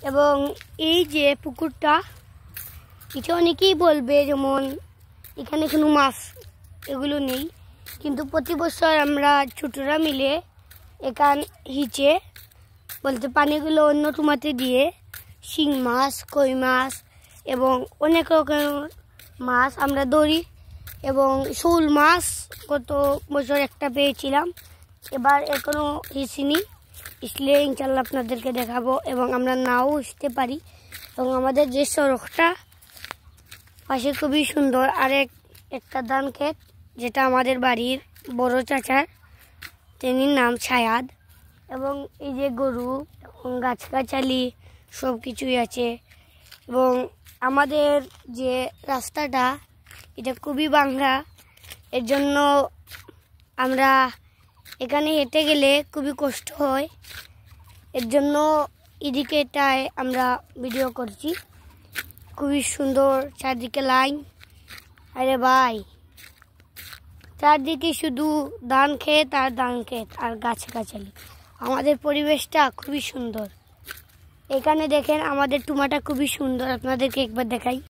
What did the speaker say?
এবং এই যে পুকুরটা, এটা অনেকেই বলবে যেমন এখানে কোনো মাছ এগুলো নেই, কিন্তু প্রতি বছর আমরা ছোটরা মিলে এখান হিচে বলতে পানিগুলো অন্য টুমাতে দিয়ে শিং মাছ, কই মাছ এবং অনেক রকমের মাছ আমরা ধরি। এবং শোল মাছ গত বছর একটা পেয়েছিলাম, এবার এখনও হিসিনি, इसलिए ইনশাল্লাহ আপনাদেরকে দেখাবো। এবং আমরা নাও উঠতে পারি। এবং আমাদের যে সড়কটা পাশে খুবই সুন্দর, আর একটা ধান ক্ষেত, যেটা আমাদের বাড়ির বড় চাচার, তিনি নাম ছায়াদ। এবং এই যে গরু এবং গাছগাছালি সব কিছুই আছে। এবং আমাদের যে রাস্তাটা, এটা খুবই ভাঙা, এর জন্য আমরা এখানে হেঁটে গেলে খুবই কষ্ট হয়। এর জন্য এদিকে এটায় আমরা ভিডিও করছি। খুবই সুন্দর চারদিকে লাইন। আরে ভাই, চারদিকে শুধু ধান ক্ষেত আর ধান ক্ষেত আর গাছগাছালি। আমাদের পরিবেশটা খুবই সুন্দর। এখানে দেখেন আমাদের টুমাটা খুবই সুন্দর, আপনাদেরকে একবার দেখাই।